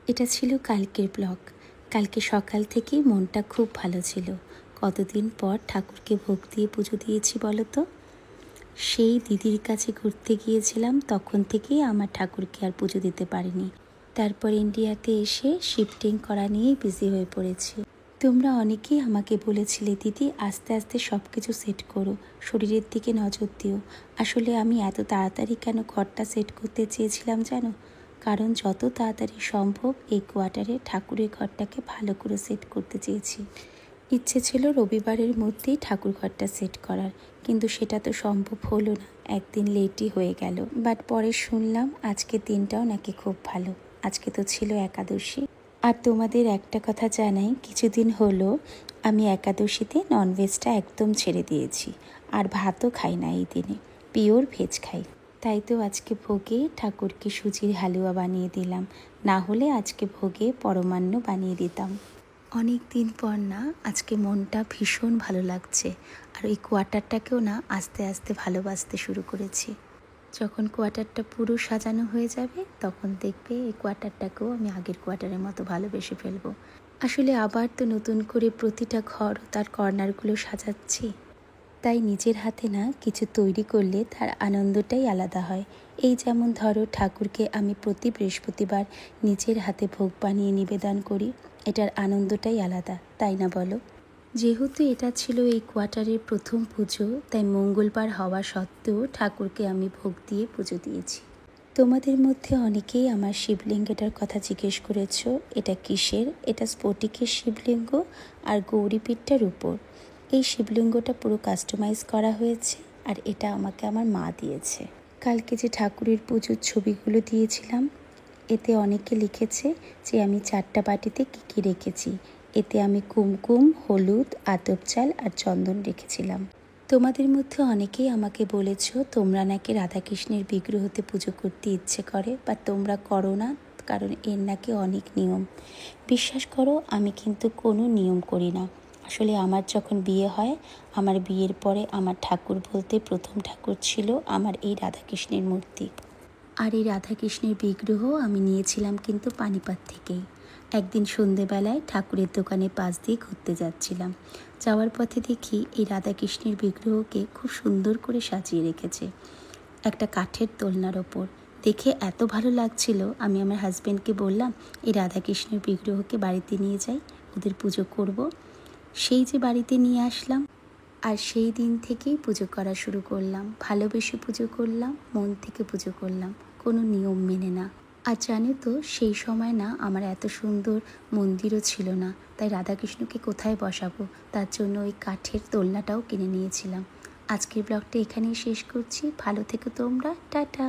এটা ছিল কালকের ব্লগ। কালকে সকাল থেকেই মনটা খুব ভালো ছিল। কতদিন পর ঠাকুরকে ভোগ দিয়ে পুজো দিয়েছি বলো তো। সেই দিদির কাছে ঘুরতে গিয়েছিলাম, তখন থেকেই আমার ঠাকুরকে আর পুজো দিতে পারিনি। তারপর ইন্ডিয়াতে এসে শিফটিং করা নিয়েই বিজি হয়ে পড়েছি। তোমরা অনেকেই আমাকে বলেছিলে, দিদি আস্তে আস্তে সব কিছু সেট করো, শরীরের দিকে নজর দিও। আসলে আমি এত তাড়াতাড়ি কেন ঘরটা সেট করতে চেয়েছিলাম জানো? কারণ যত তাড়াতাড়ি সম্ভব এই কোয়ার্টারে ঠাকুরের ঘরটাকে ভালো করে সেট করতে চেয়েছি। ইচ্ছে ছিল রবিবারের মধ্যেই ঠাকুর ঘরটা সেট করার, কিন্তু সেটা তো সম্ভব হলো না, একদিন লেটই হয়ে গেল। বাট পরে শুনলাম আজকের দিনটাও নাকি খুব ভালো। আজকে তো ছিল একাদশী। আর তোমাদের একটা কথা জানাই, কিছুদিন হলো আমি একাদশীতে ননভেজটা একদম ছেড়ে দিয়েছি, আর ভাতও খাই না এই দিনে, পিওর ভেজ খাই। তাই তো আজকে ভোগে ঠাকুরকে সুজির হালুয়া বানিয়ে দিলাম, না হলে আজকে ভোগে পরমান্ন বানিয়ে দিতাম। অনেক দিন পর না আজকে মনটা ভীষণ ভালো লাগছে। আর ওই কোয়ার্টারটাকেও না আস্তে আস্তে ভালোবাসতে শুরু করেছি। যখন কোয়ার্টারটা পুরো সাজানো হয়ে যাবে তখন দেখবে এই কোয়ার্টারটাকেও আমি আগের কোয়ার্টারের মতো ভালোবেসে ফেলবো। আসলে আবার তো নতুন করে প্রতিটা ঘর তার কর্নারগুলো সাজাচ্ছি, তাই নিজের হাতে না কিছু তৈরি করলে তার আনন্দটাই আলাদা হয়। এই যেমন ধরো, ঠাকুরকে আমি প্রতি বৃহস্পতিবার নিজের হাতে ভোগ বানিয়ে নিবেদন করি, এটার আনন্দটাই আলাদা, তাই না বলো? যেহেতু এটা ছিল এই কোয়ার্টারের প্রথম পুজো, তাই মঙ্গলবার হওয়া সত্ত্বেও ঠাকুরকে আমি ভোগ দিয়ে পুজো দিয়েছি। তোমাদের মধ্যে অনেকেই আমার শিবলিঙ্গটার কথা জিজ্ঞেস করেছো, এটা কিসের? এটা স্ফটিকের শিবলিঙ্গ, আর গৌরীপীঠটার উপর। এই শিবলিঙ্গটা পুরো কাস্টমাইজ করা হয়েছে, আর এটা আমাকে আমার মা দিয়েছে। কালকে যে ঠাকুরের পুজোর ছবিগুলো দিয়েছিলাম, এতে অনেকে লিখেছে যে আমি 4টা বাটিতে কী কী রেখেছি। এতে আমি কুমকুম, হলুদ, আতপ চাল আর চন্দন রেখেছিলাম। তোমাদের মধ্যে অনেকেই আমাকে বলেছো তোমরা নাকি রাধাকৃষ্ণের বিগ্রহতে পুজো করতে ইচ্ছে করে, বা তোমরা করো না, কারণ এর নাকি অনেক নিয়ম। বিশ্বাস করো, আমি কিন্তু কোনো নিয়ম করি না। আসলে আমার যখন বিয়ে হয়, আমার বিয়ের পরে আমার ঠাকুর বলতে প্রথম ঠাকুর ছিল আমার এই রাধাকৃষ্ণের মূর্তি। আর এই রাধাকৃষ্ণের বিগ্রহ আমি নিয়েছিলাম কিন্তু পানিপাত থেকেই। একদিন সন্ধেবেলায় ঠাকুরের দোকানের পাশ দিয়ে ঘুরতে যাচ্ছিলাম, যাওয়ার পথে দেখি এই রাধাকৃষ্ণের বিগ্রহকে খুব সুন্দর করে সাজিয়ে রেখেছে একটা কাঠের দোলনার ওপর। দেখে এত ভালো লাগছিল, আমি আমার হাজব্যান্ডকে বললাম এই রাধাকৃষ্ণের বিগ্রহকে বাড়িতে নিয়ে যাই, ওদের পুজো করব। সেই যে বাড়িতে নিয়ে আসলাম, আর সেই দিন থেকেই পুজো করা শুরু করলাম। ভালোবেসে পুজো করলাম, মন থেকে পুজো করলাম, কোনো নিয়ম মেনে না। আর জানো তো, সেই সময় না আমার এত সুন্দর মন্দিরও ছিল না, তাই রাধাকৃষ্ণকে কোথায় বসাবো, তার জন্য ওই কাঠের দোলনাটাও কিনে নিয়েছিলাম। আজকের ব্লগটা এখানেই শেষ করছি। ভালো থেকো তোমরা, টাটা।